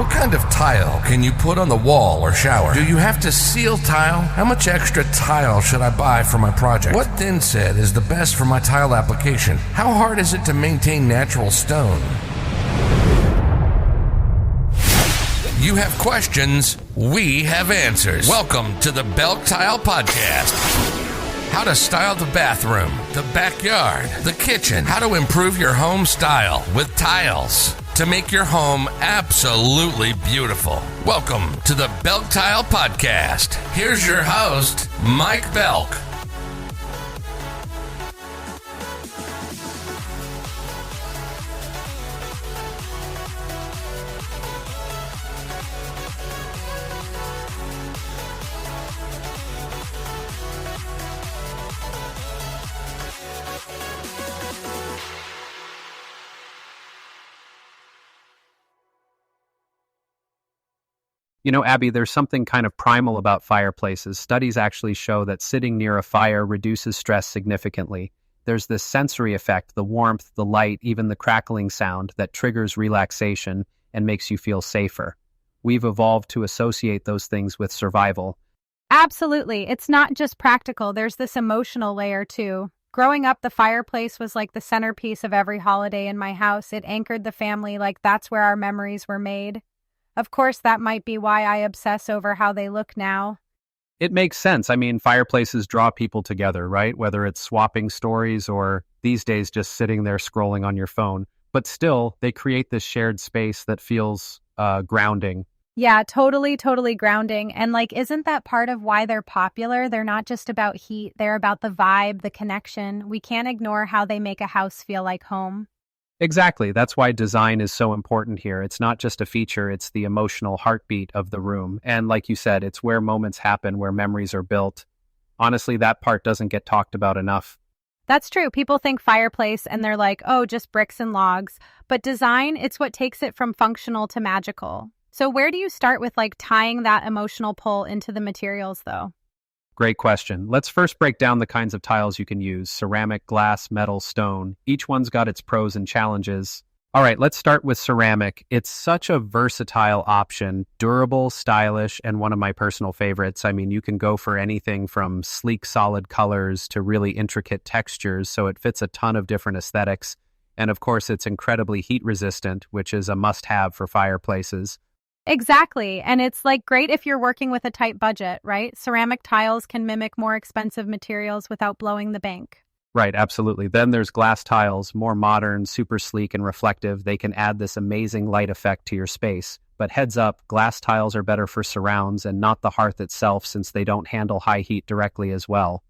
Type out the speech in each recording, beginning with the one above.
What kind of tile can you put on the wall or shower? Do you have to seal tile? How much extra tile should I buy for my project? What thinset is the best for my tile application? How hard is it to maintain natural stone? You have questions, we have answers. Welcome to the Belk Tile Podcast. How to style the bathroom, the backyard, the kitchen. How to improve your home style with tiles to make your home absolutely beautiful. Welcome to the Belk Tile Podcast. Here's your host, Mike Belk. You know, Abby, there's something kind of primal about fireplaces. Studies actually show that sitting near a fire reduces stress significantly. There's this sensory effect, the warmth, the light, even the crackling sound that triggers relaxation and makes you feel safer. We've evolved to associate those things with survival. Absolutely. It's not just practical. There's this emotional layer too. Growing up, the fireplace was like the centerpiece of every holiday in my house. It anchored the family, like that's where our memories were made. Of course, that might be why I obsess over how they look now. It makes sense. I mean, fireplaces draw people together, right? Whether it's swapping stories or these days just sitting there scrolling on your phone. But still, they create this shared space that feels grounding. Yeah, totally grounding. And isn't that part of why they're popular? They're not just about heat, they're about the vibe, the connection. We can't ignore how they make a house feel like home. Exactly. That's why design is so important here. It's not just a feature, it's the emotional heartbeat of the room. And like you said, it's where moments happen, where memories are built. Honestly, that part doesn't get talked about enough. That's true. People think fireplace and they're like, oh, just bricks and logs. But design, it's what takes it from functional to magical. So where do you start with tying that emotional pull into the materials though? Great question. Let's first break down the kinds of tiles you can use: ceramic, glass, metal, stone. Each one's got its pros and challenges. All right, let's start with ceramic. It's such a versatile option, durable, stylish, and one of my personal favorites. I mean, you can go for anything from sleek, solid colors to really intricate textures, so it fits a ton of different aesthetics. And of course, it's incredibly heat resistant, which is a must-have for fireplaces. Exactly. And it's great if you're working with a tight budget, right? Ceramic tiles can mimic more expensive materials without blowing the bank. Right, absolutely. Then there's glass tiles, more modern, super sleek and reflective. They can add this amazing light effect to your space. But heads up, glass tiles are better for surrounds and not the hearth itself, since they don't handle high heat directly as well.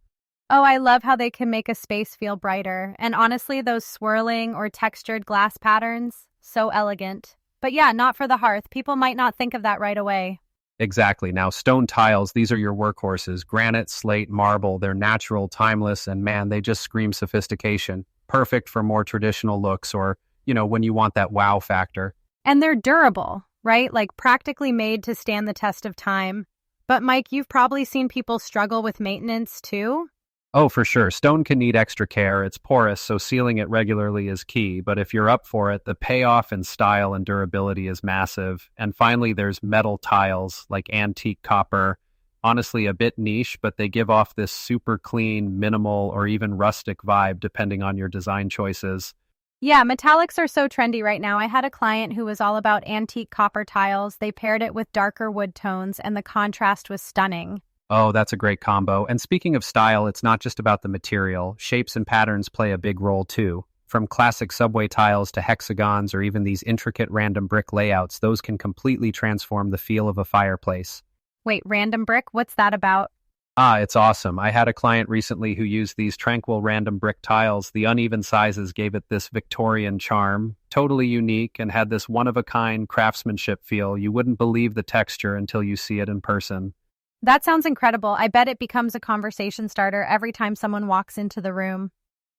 Oh, I love how they can make a space feel brighter. And honestly, those swirling or textured glass patterns, so elegant. But yeah, not for the hearth. People might not think of that right away. Exactly. Now, stone tiles, these are your workhorses. Granite, slate, marble, they're natural, timeless, and man, they just scream sophistication. Perfect for more traditional looks or, when you want that wow factor. And they're durable, right? Practically made to stand the test of time. But Mike, you've probably seen people struggle with maintenance too? Oh, for sure. Stone can need extra care. It's porous, so sealing it regularly is key. But if you're up for it, the payoff in style and durability is massive. And finally, there's metal tiles, like antique copper. Honestly, a bit niche, but they give off this super clean, minimal, or even rustic vibe, depending on your design choices. Yeah, metallics are so trendy right now. I had a client who was all about antique copper tiles. They paired it with darker wood tones, and the contrast was stunning. Oh, that's a great combo. And speaking of style, it's not just about the material. Shapes and patterns play a big role too. From classic subway tiles to hexagons or even these intricate random brick layouts, those can completely transform the feel of a fireplace. Wait, random brick? What's that about? It's awesome. I had a client recently who used these tranquil random brick tiles. The uneven sizes gave it this Victorian charm, totally unique, and had this one-of-a-kind craftsmanship feel. You wouldn't believe the texture until you see it in person. That sounds incredible. I bet it becomes a conversation starter every time someone walks into the room.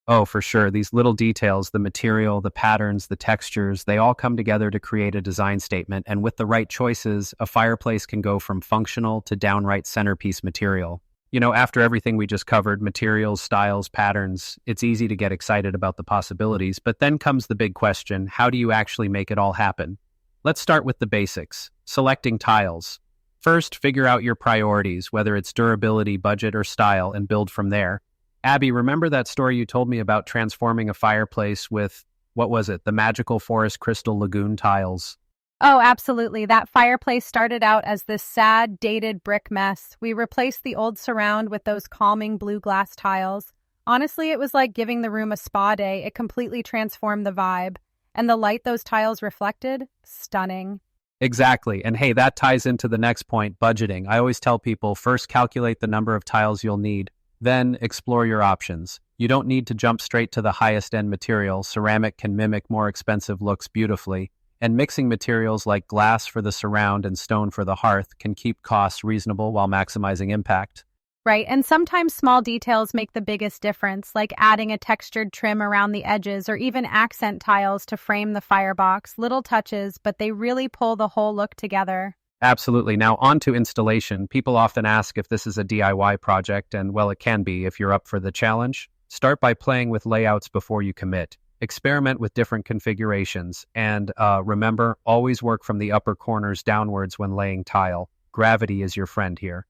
Oh, for sure. These little details, the material, the patterns, the textures, they all come together to create a design statement. And with the right choices, a fireplace can go from functional to downright centerpiece material. After everything we just covered, materials, styles, patterns, it's easy to get excited about the possibilities. But then comes the big question: how do you actually make it all happen? Let's start with the basics. Selecting tiles. First, figure out your priorities, whether it's durability, budget, or style, and build from there. Abby, remember that story you told me about transforming a fireplace with, what was it, the magical forest crystal lagoon tiles? Oh, absolutely. That fireplace started out as this sad, dated brick mess. We replaced the old surround with those calming blue glass tiles. Honestly, it was like giving the room a spa day. It completely transformed the vibe. And the light those tiles reflected? Stunning. Exactly. And hey, that ties into the next point, budgeting. I always tell people, first calculate the number of tiles you'll need, then explore your options. You don't need to jump straight to the highest end material. Ceramic can mimic more expensive looks beautifully. And mixing materials like glass for the surround and stone for the hearth can keep costs reasonable while maximizing impact. Right, and sometimes small details make the biggest difference, like adding a textured trim around the edges or even accent tiles to frame the firebox. Little touches, but they really pull the whole look together. Absolutely. Now, on to installation. People often ask if this is a DIY project, and well, it can be if you're up for the challenge. Start by playing with layouts before you commit. Experiment with different configurations, and remember, always work from the upper corners downwards when laying tile. Gravity is your friend here.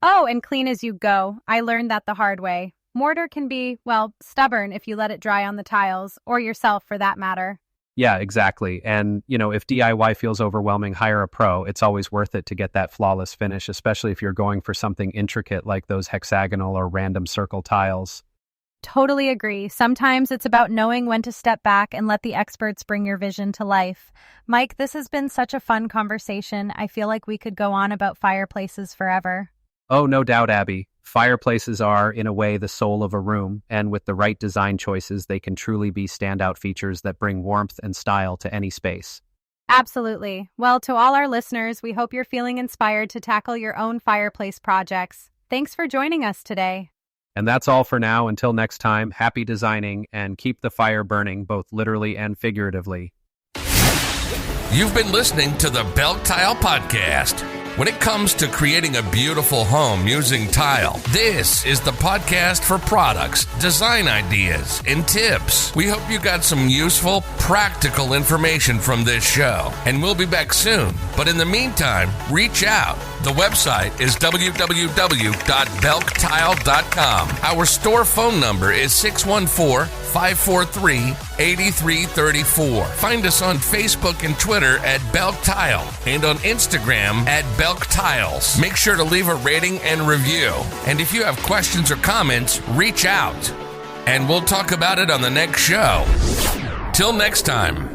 Oh, and clean as you go. I learned that the hard way. Mortar can be, well, stubborn if you let it dry on the tiles, or yourself for that matter. Yeah, exactly. And, if DIY feels overwhelming, hire a pro. It's always worth it to get that flawless finish, especially if you're going for something intricate like those hexagonal or random circle tiles. Totally agree. Sometimes it's about knowing when to step back and let the experts bring your vision to life. Mike, this has been such a fun conversation. I feel like we could go on about fireplaces forever. Oh, no doubt, Abby. Fireplaces are, in a way, the soul of a room, and with the right design choices, they can truly be standout features that bring warmth and style to any space. Absolutely. Well, to all our listeners, we hope you're feeling inspired to tackle your own fireplace projects. Thanks for joining us today. And that's all for now. Until next time, happy designing and keep the fire burning, both literally and figuratively. You've been listening to the Belk Tile Podcast. When it comes to creating a beautiful home using tile, this is the podcast for products, design ideas, and tips. We hope you got some useful, practical information from this show, and we'll be back soon. But in the meantime, reach out. The website is www.belktile.com. Our store phone number is 614-543-8334. Find us on Facebook and Twitter at Belk Tile and on Instagram at Belk Tiles. Make sure to leave a rating and review. And if you have questions or comments, reach out. And we'll talk about it on the next show. Till next time.